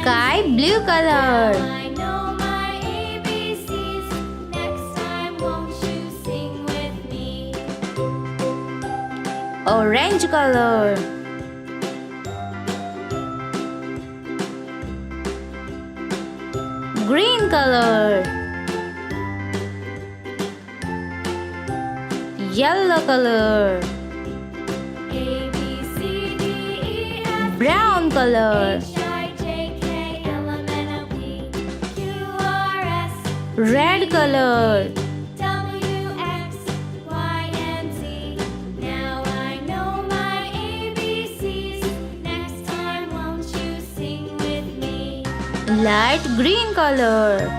Sky blue color. I know my ABCs. Next time, won't you sing with me? Orange color. Green color. Yellow color. A, B, C, D, E, F, Brown color. H, I, J, K, L, M, N, O, P, Q, R, S, Red color. W, X, Y, and Z. Now I know my ABCs. Next time, won't you sing with me? Light green color.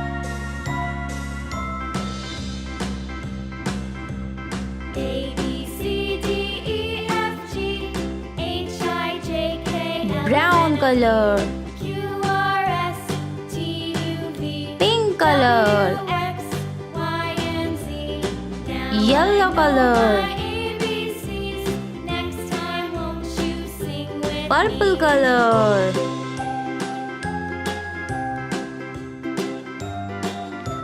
A, B, C, D, E, F, G, H, I, J, K, L, Brown M, N, O, color. Q, R, S, T, U, V, Pink color. W, X, Y, and Z. Now Yellow I know color. my ABCs. Next time, won't you sing with Purple me? color.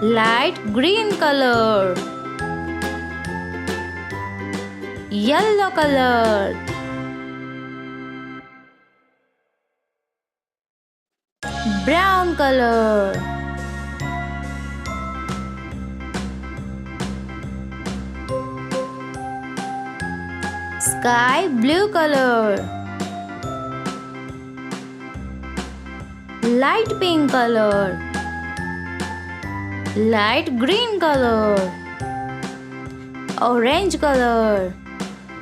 Light green color. Yellow color. Brown color. Sky blue color. Light pink color. Light green color. Orange color.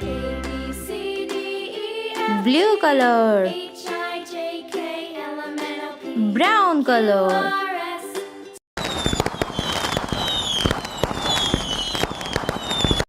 A, B, C, D, E, F, Blue color. H, I, J, K, L, M, N, O, P, Brown color. R,